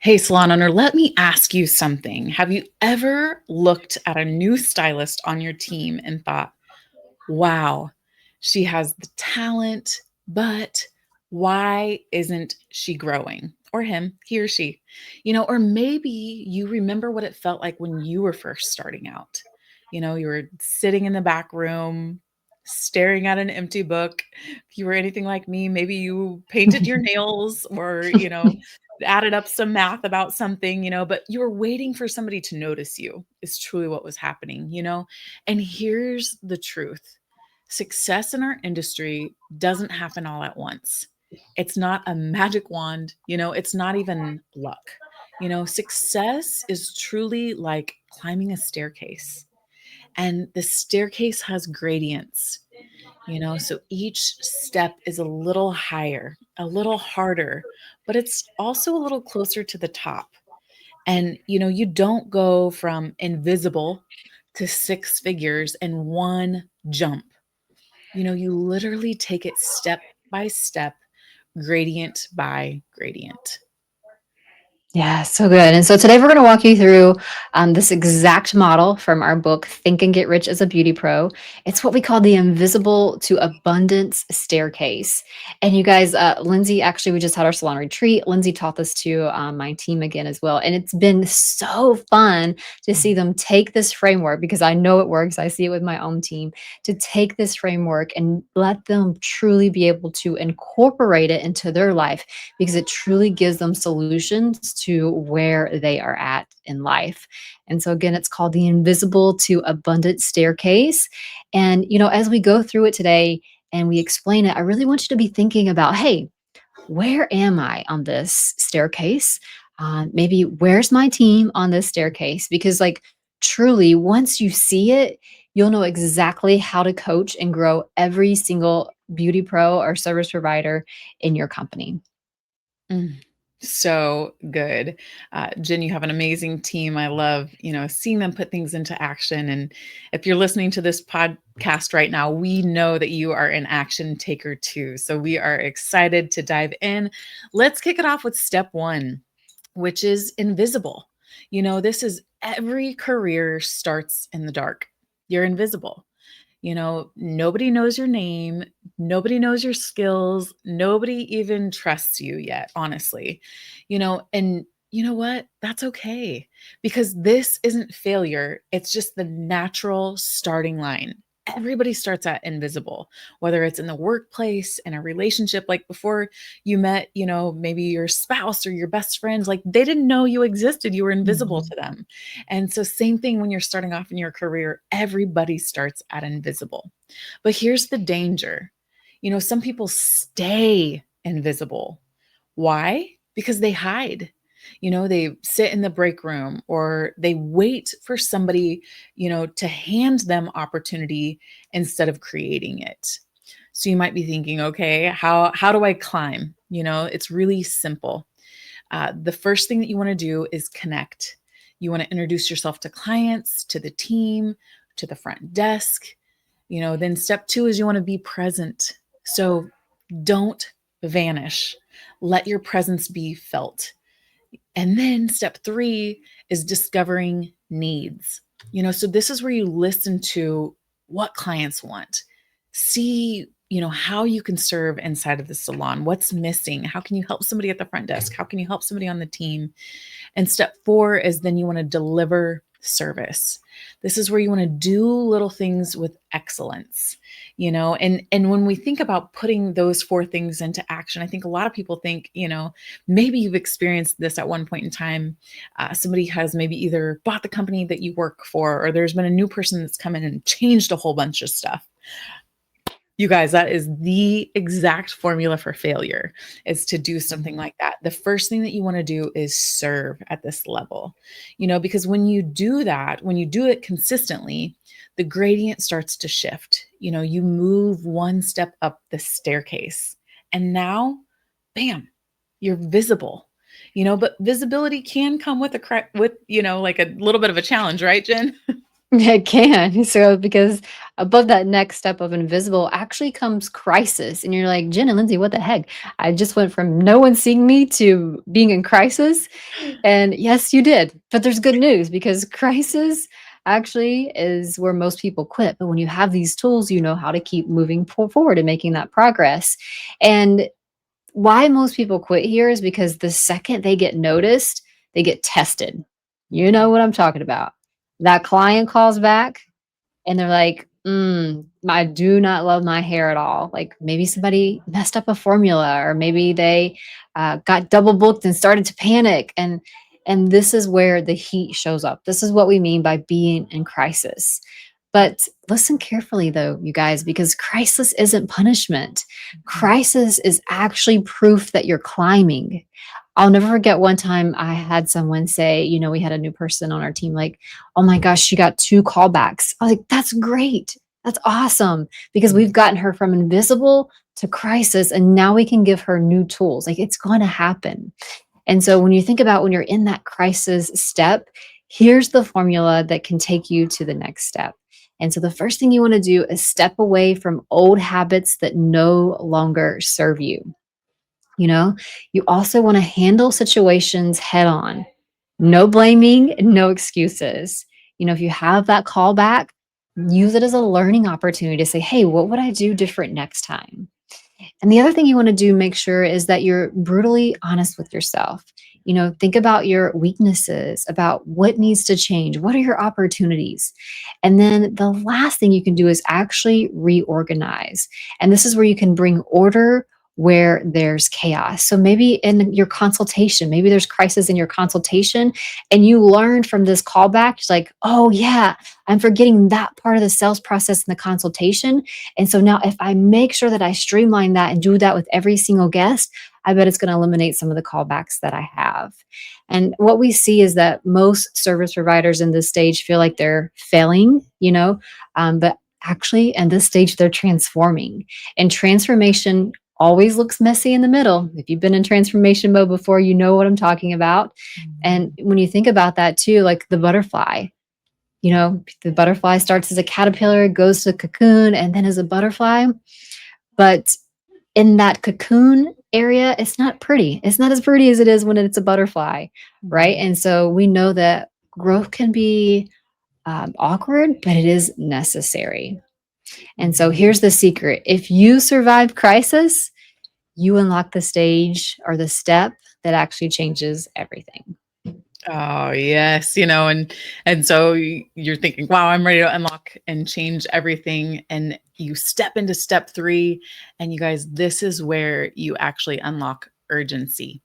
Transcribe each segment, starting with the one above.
Hey, salon owner, let me ask you something. Have you ever looked at a new stylist on your team and thought, wow, she has the talent, but why isn't she growing? Or him, he or she, or maybe you remember what it felt like when you were first starting out. You were sitting in the back room, staring at an empty book. If you were anything like me, maybe you painted your nails or, added up some math about something, but you were waiting for somebody to notice you, is truly what was happening, And here's the truth. Success in our industry doesn't happen all at once. It's not a magic wand, it's not even luck. Success is truly like climbing a staircase, and the staircase has gradients, so each step is a little higher, a little harder, but it's also a little closer to the top. And, you don't go from invisible to six figures in one jump. You literally take it step by step, gradient by gradient. Yeah, so good. And so today we're going to walk you through this exact model from our book, Think and Get Rich as a Beauty Pro. It's what we call the invisible to abundance staircase. And you guys, Lindsay, actually, we just had our salon retreat. Lindsay taught this to my team again as well. And it's been so fun to see them take this framework because I know it works. I see it with my own team to take this framework and let them truly be able to incorporate it into their life because it truly gives them solutions to where they are at in life. And so, again, it's called the invisible to abundant staircase. And, as we go through it today and we explain it, I really want you to be thinking about, hey, where am I on this staircase? Maybe where's my team on this staircase? Because, like, truly, once you see it, you'll know exactly how to coach and grow every single beauty pro or service provider in your company. Mm, so good. Jen, you have an amazing team. I love, seeing them put things into action. And if you're listening to this podcast right now, we know that you are an action taker too. So we are excited to dive in. Let's kick it off with step one, which is invisible. This is every career starts in the dark. You're invisible. Nobody knows your name, nobody knows your skills, nobody even trusts you yet, honestly. And you know what? That's okay, because this isn't failure, it's just the natural starting line. Everybody starts at invisible, whether it's in the workplace, in a relationship, like before you met, maybe your spouse or your best friends, like they didn't know you existed, you were invisible Mhm. to them. And so, same thing when you're starting off in your career, everybody starts at invisible. But here's the danger, some people stay invisible. Why? Because they hide. They sit in the break room or they wait for somebody, to hand them opportunity instead of creating it. So you might be thinking, okay, how do I climb? It's really simple. The first thing that you want to do is connect. You want to introduce yourself to clients, to the team, to the front desk. Then step two is you want to be present. So don't vanish. Let your presence be felt. And then step three is discovering needs. So this is where you listen to what clients want. See, how you can serve inside of the salon. What's missing? How can you help somebody at the front desk? How can you help somebody on the team? And step four is then you want to deliver service. This is where you want to do little things with excellence, and when we think about putting those four things into action, I think a lot of people think, maybe you've experienced this at one point in time. Somebody has maybe either bought the company that you work for, or there's been a new person that's come in and changed a whole bunch of stuff. You guys, that is the exact formula for failure, is to do something like that. The first thing that you want to do is serve at this level, because when you do that, when you do it consistently, the gradient starts to shift. You move one step up the staircase, and now, bam, you're visible. But visibility can come with with, like a little bit of a challenge, right, Jen? It can. So, because above that next step of invisible actually comes crisis. And you're like, Jen and Lindsay, what the heck? I just went from no one seeing me to being in crisis. And yes, you did. But there's good news because crisis actually is where most people quit. But when you have these tools, you know how to keep moving forward and making that progress. And why most people quit here is because the second they get noticed, they get tested. You know what I'm talking about. That client calls back and they're like, I do not love my hair at all. Like maybe somebody messed up a formula, or maybe they got double booked and started to panic. And this is where the heat shows up. This is what we mean by being in crisis. But listen carefully, though, you guys, because crisis isn't punishment. Crisis is actually proof that you're climbing. I'll never forget one time I had someone say, we had a new person on our team, like, oh my gosh, she got 2 callbacks. I was like, "That's great. That's awesome," because we've gotten her from invisible to crisis, and now we can give her new tools. Like, it's gonna happen. And so when you think about when you're in that crisis step, here's the formula that can take you to the next step. And so the first thing you wanna do is step away from old habits that no longer serve you. You know, you also want to handle situations head on. No blaming, no excuses. If you have that call back, use it as a learning opportunity to say, hey, what would I do different next time? And the other thing you want to do, make sure, is that you're brutally honest with yourself. Think about your weaknesses, about what needs to change, what are your opportunities. And then the last thing you can do is actually reorganize. And this is where you can bring order where there's chaos. So maybe in your consultation, maybe there's crisis in your consultation, and you learned from this callback, it's like, oh yeah, I'm forgetting that part of the sales process in the consultation. And so now, if I make sure that I streamline that and do that with every single guest, I bet it's going to eliminate some of the callbacks that I have. And what we see is that most service providers in this stage feel like they're failing, but actually, in this stage, they're transforming. And transformation always looks messy in the middle. If you've been in transformation mode before, you know what I'm talking about. And Mhm. when you think about that too, like the butterfly, the butterfly starts as a caterpillar, goes to a cocoon, and then as a butterfly. But in that cocoon area, it's not pretty. It's not as pretty as it is when it's a butterfly, right? Mhm. And so we know that growth can be awkward, but it is necessary. And so Mhm. here's the secret: if you survive crisis, you unlock the stage or the step that actually changes everything. Oh, yes, and so you're thinking, "Wow, I'm ready to unlock and change everything," and you step into step 3, and you guys, this is where you actually unlock urgency.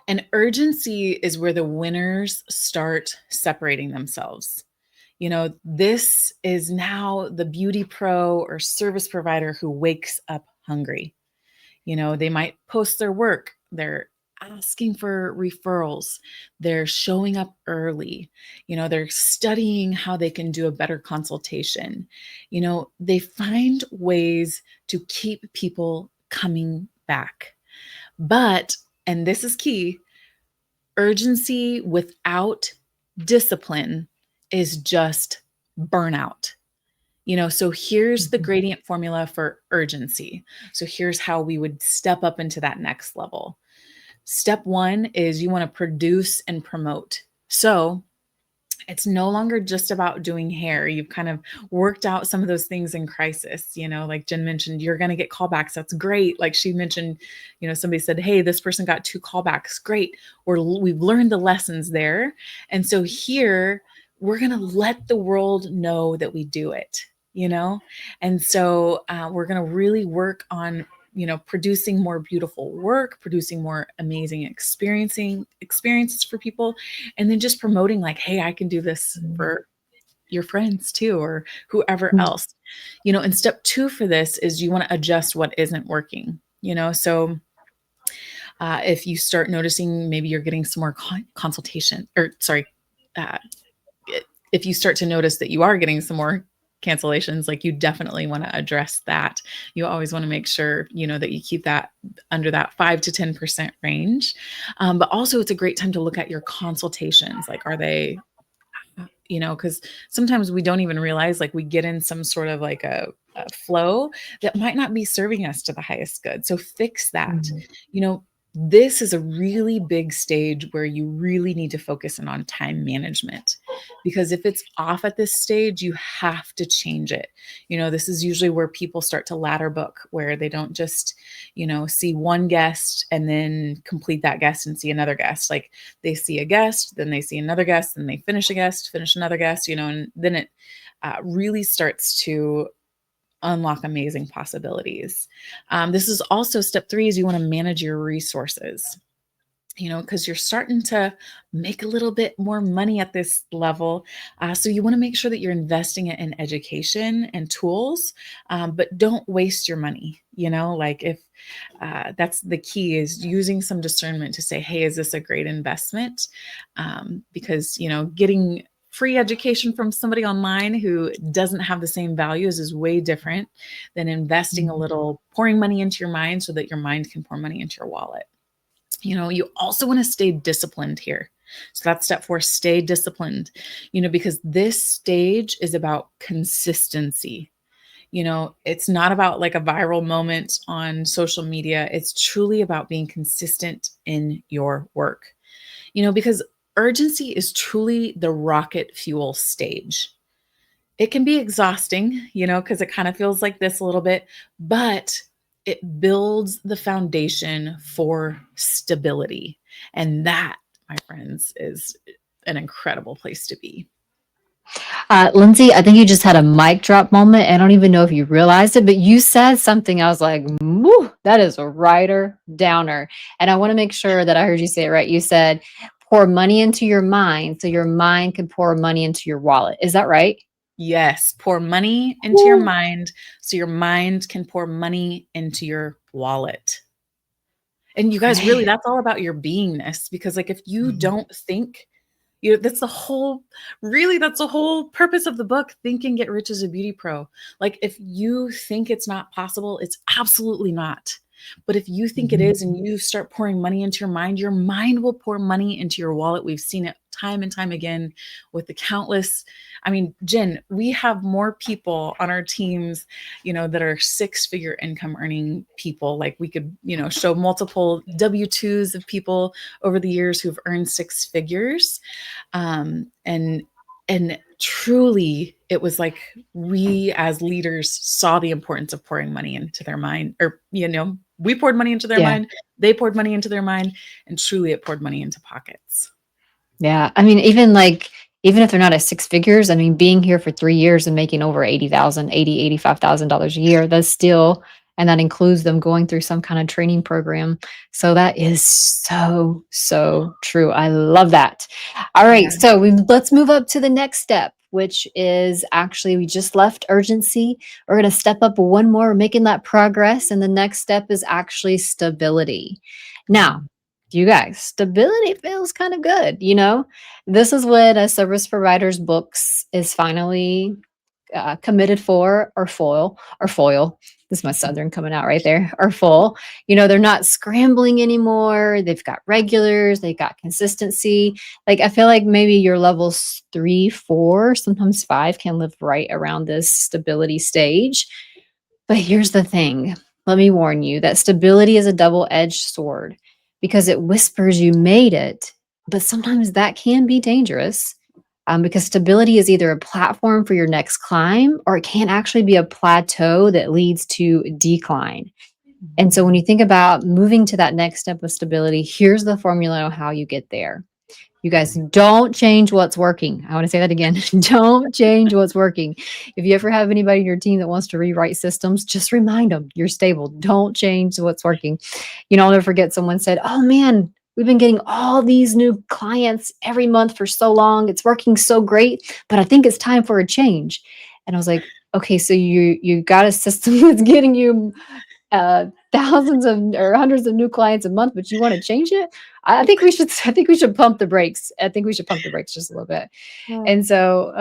And urgency is where the winners start separating themselves. This is now the beauty pro or service provider who wakes up hungry. They might post their work, they're asking for referrals, they're showing up early, they're studying how they can do a better consultation. They find ways to keep people coming back. But, and this is key, urgency without discipline is just burnout. So here's the Mhm. gradient formula for urgency. So here's how we would step up into that next level. Step 1 is you want to produce and promote. So it's no longer just about doing hair. You've kind of worked out some of those things in crisis. Like Jen mentioned, you're going to get callbacks. That's great. Like she mentioned, somebody said, hey, this person got 2 callbacks. Great. We've learned the lessons there. And so here, we're going to let the world know that we do it, you know? And so we're going to really work on producing more beautiful work, producing more amazing experiencing experiences for people, and then just promoting like, hey, I can do this for your friends too, or whoever Mm. else. And step 2 for this is you want to adjust what isn't working. So if you start noticing maybe you're getting some more consultation, or sorry, uh, if you start to notice that you are getting some more cancellations, like you definitely want to address that. You always want to make sure, that you keep that under that 5 to 10% range. But also it's a great time to look at your consultations. Like, are they because sometimes we don't even realize like we get in some sort of like a flow that might not be serving us to the highest good. So fix that. Mhm. You know, this is a really big stage where you really need to focus in on time management, because if it's off at this stage, you have to change it. This is usually where people start to ladder book, where they don't just, see one guest and then complete that guest and see another guest. Like they see a guest, then they see another guest, then they finish a guest, finish another guest, and then it really starts to unlock amazing possibilities. This is also step three is you want to manage your resources, because you're starting to make a little bit more money at this level. So you want to make sure that you're investing it in education and tools, but don't waste your money. Like if that's the key is using some discernment to say, hey, is this a great investment? Because, getting free education from somebody online who doesn't have the same values is way different than investing a Mhm. little, pouring money into your mind so that your mind can pour money into your wallet. You also want to stay disciplined here. So that's step four, stay disciplined, because this stage is about consistency. It's not about like a viral moment on social media. It's truly about being consistent in your work, because urgency is truly the rocket fuel stage. It can be exhausting, because it kind of feels like this a little bit, but it builds the foundation for stability. And that, my friends, is an incredible place to be. Lindsay, I think you just had a mic drop moment. I don't even know if you realized it, but you said something. I was like, "Woo, that is a writer downer." And I want to make sure that I heard you say it right. You said, pour money into your mind so your mind can pour money into your wallet. Is that right? Yes, pour money into your Woo. mind so your mind can pour money into your wallet. And you guys, really, Man. that's all about your beingness, because like if you Mhm. don't think, that's the whole purpose of the book, Think and Get Rich as a Beauty Pro. Like if you think it's not possible, it's absolutely not. But if you think it Mhm. is and you start pouring money into your mind will pour money into your wallet. We've seen it time and time again with the countless. I mean, Jen, we have more people on our teams, that are six-figure income earning people. Like we could, show multiple W-2s of people over the years who've earned six figures. And truly it was like we as leaders saw the importance of pouring money into their mind, or we poured money into their Yeah. mind, they poured money into their mind, and truly it poured money into pockets. Yeah. I mean, even if they're not at six figures, I mean, being here for 3 years and making over 80,000, $85,000 a year, that's still, and that includes them going through some kind of training program. So that is so, so true. I love that. All right. Yeah. So let's move up to the next step, which is actually we just left urgency. We're going to step up one more, we're making that progress. And the next step is actually stability. Now, Mhm. you guys, stability feels kind of good, you know? This is what a service provider's books is finally committed for, or foil. This is my southern coming out right there, or full. You know, they're not scrambling anymore. They've got regulars, they've got consistency. Like, I feel like maybe your levels three, four, sometimes five can live right around this stability stage. But here's the thing, let me warn you that stability is a double edged sword because it whispers you made it, but sometimes that can be dangerous because stability is either a platform for your next climb or it can actually be a plateau that leads to decline. And so when Mhm. you think about moving to that next step of stability, here's the formula on how you get there. You guys, don't change what's working. I want to say that again. Don't change what's working. If you ever have anybody in your team that wants to rewrite systems, just remind them you're stable. Don't change what's working. I'll never forget someone said, "Oh man, we've been getting all these new clients every month for so long. It's working so great, but I think it's time for a change." And I was like, "Okay, so you got a system that's getting you thousands of or hundreds of new clients a month, but you want to change it? I think we should. I think we should pump the brakes. I think we should pump the brakes just a little bit. And so,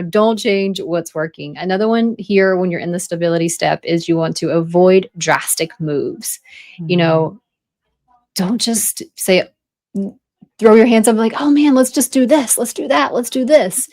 don't change what's working. Another one here, when you're in the stability step, is you want to avoid drastic moves. You Mhm. know, don't just say, throw your hands up like, "Oh man, let's just do this. Let's do that. Let's do this."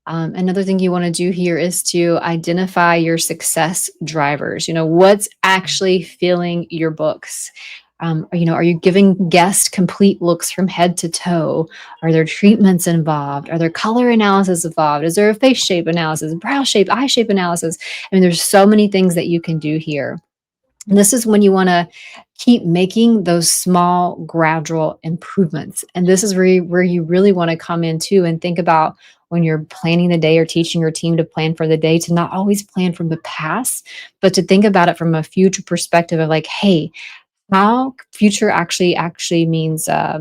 Another thing you want to do here is to identify your success drivers. What's actually filling your books? Are you giving guests complete looks from head to toe? Are there treatments involved? Are there color analysis involved? Is there a face shape analysis, brow shape, eye shape analysis? I mean, there's so many things that you can do here. And this is when you want to keep making those small, gradual improvements. And this is where you really want to come in too and think about when you're planning the day or teaching your team to plan for the day, to not always plan from the past, but to think about it from a future perspective of like, hey, how future actually means I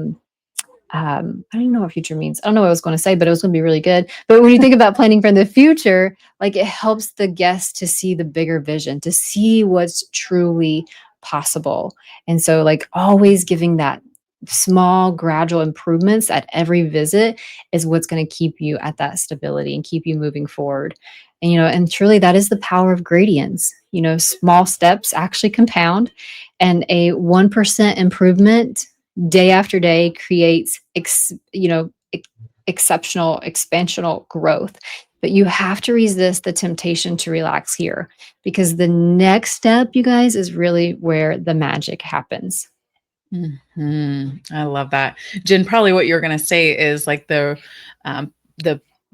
don't even know what future means. I don't know what I was going to say, but it was going to be really good. But when you think about planning for the future, like it helps the guest to see the bigger vision, to see what's truly possible. And so, like, always giving that small, gradual improvements at every visit is what's going to keep you at that stability and keep you moving forward. And truly, that is the power of gradients. Small steps actually compound, and a 1% improvement day after day creates exceptional expansional growth. But you have to resist the temptation to relax here, because the next step, you guys, is really where the magic happens. I love that. Jen, probably what you're going to say is like the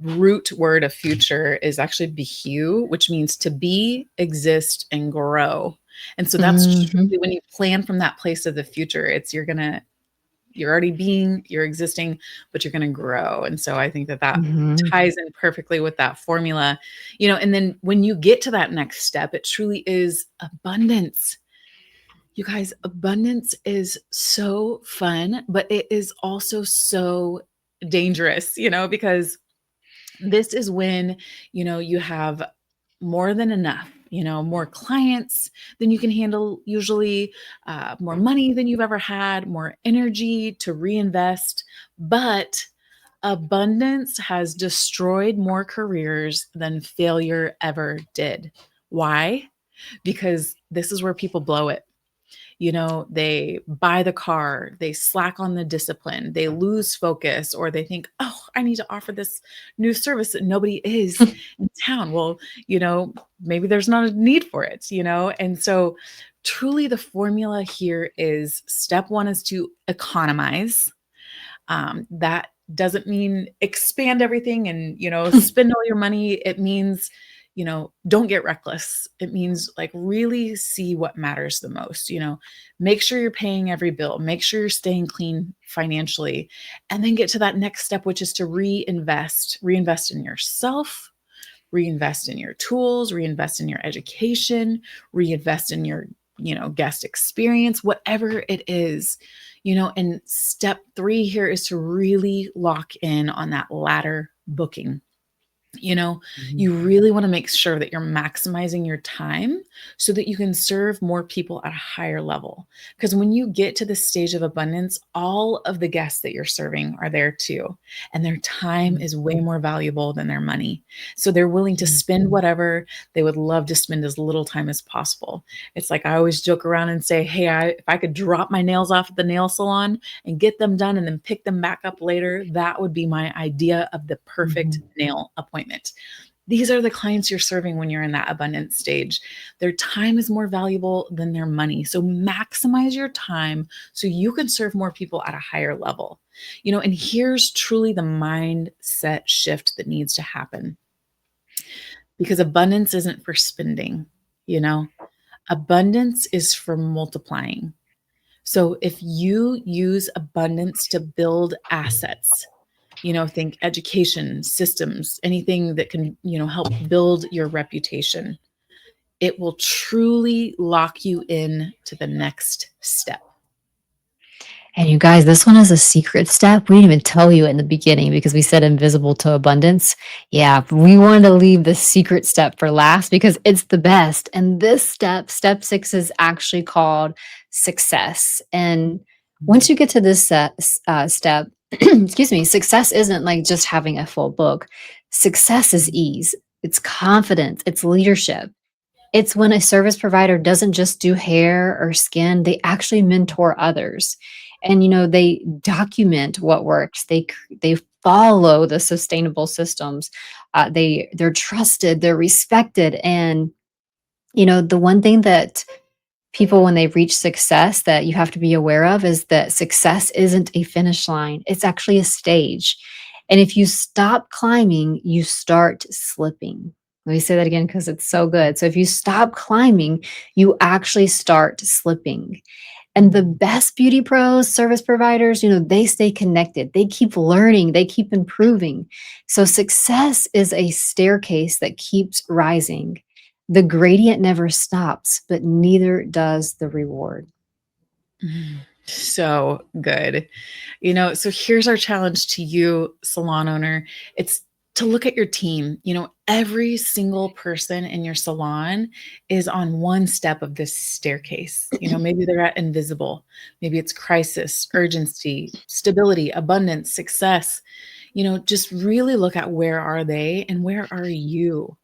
root word of future is actually behue, which means to be, exist, and grow. And so that's Hmm. truly when you plan from that place of the future, it's you're already being, you're existing, but you're going to grow. And so I think that Hmm. ties in perfectly with that formula, and then when you get to that next step, it truly is abundance. You guys, abundance is so fun, but it is also so dangerous, because this is when, you have more than enough, more clients than you can handle, usually, more money than you've ever had, more energy to reinvest. But abundance has destroyed more careers than failure ever did. Why? Because this is where people blow it. They buy the car, they slack on the discipline, they lose focus, or they think, oh, I need to offer this new service that nobody is in town. Well, maybe there's not a need for it, And so truly the formula here is step one is to economize. That doesn't mean expand everything and, spend all your money. It means, don't get reckless. It means like really see what matters the most, make sure you're paying every bill, make sure you're staying clean financially, and then get to that next step, which is to reinvest in yourself, reinvest in your tools, reinvest in your education, reinvest in your, guest experience, whatever it is, and step three here is to really lock in on that latter booking. You know, you really want to make sure that you're maximizing your time so that you can serve more people at a higher level. Because when you get to this stage of abundance, all of the guests that you're serving are there too. And their time is way more valuable than their money. So they're willing to spend whatever. They would love to spend as little time as possible. It's like I always joke around and say, hey, if I could drop my nails off at the nail salon and get them done and then pick them back up later, that would be my idea of the perfect nail appointment. These are the clients you're serving when you're in that abundance stage. Their time is more valuable than their money. So maximize your time so you can serve more people at a higher level. And here's truly the mindset shift that needs to happen, because abundance isn't for spending, you know, abundance is for multiplying. So if you use abundance to build assets, think education, systems, anything that can, help build your reputation, it will truly lock you in to the next step. And you guys, this one is a secret step. We didn't even tell you in the beginning because we said invisible to abundance. Yeah, we wanted to leave the secret step for last because it's the best. And this step, step six, is actually called success. And once you get to this step, excuse me, success isn't like just having a full book. Success is ease, it's confidence, it's leadership. It's when a service provider doesn't just do hair or skin, they actually mentor others. And they document what works. They follow the sustainable systems. They're trusted, they're respected, and the one thing that people, when they reach success, that you have to be aware of is that success isn't a finish line, it's actually a stage. And if you stop climbing, you start slipping. Let me say that again because it's so good. So if you stop climbing, you actually start slipping. And the best beauty pros, service providers, they stay connected. They keep learning, they keep improving. So success is a staircase that keeps rising. The gradient never stops, but neither does the reward. So good. So here's our challenge to you, salon owner. It's to look at your team. Every single person in your salon is on one step of this staircase. Maybe they're at invisible, maybe it's crisis, urgency, stability, abundance, success. Just really look at where are they and where are you?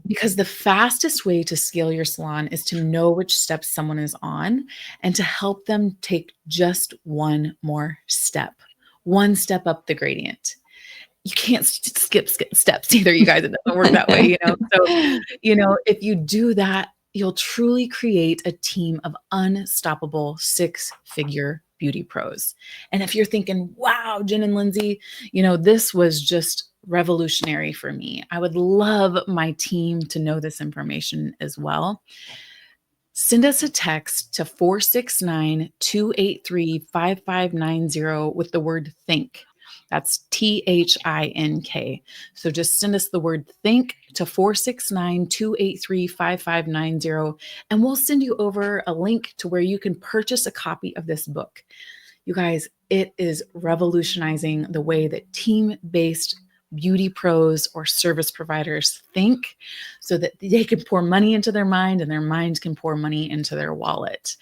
Because the fastest way to scale your salon is to know which steps someone is on and to help them take just one more step, one step up the gradient. You can't skip steps either, you guys. It doesn't work that way. So, if you do that, you'll truly create a team of unstoppable six-figure beauty pros. And if you're thinking, wow, Jen and Lindsay, this was just revolutionary for me, I would love my team to know this information as well. Send us a text to 469-283-5590 with the word think. That's THINK. So just send us the word think to 469-283-5590, and we'll send you over a link to where you can purchase a copy of this book. You guys, it is revolutionizing the way that team-based beauty pros or service providers think so that they can pour money into their mind and their mind can pour money into their wallet.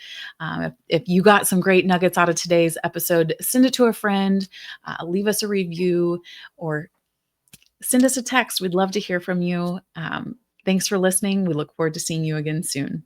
If you got some great nuggets out of today's episode, send it to a friend, leave us a review, or send us a text. We'd love to hear from you. Thanks for listening. We look forward to seeing you again soon.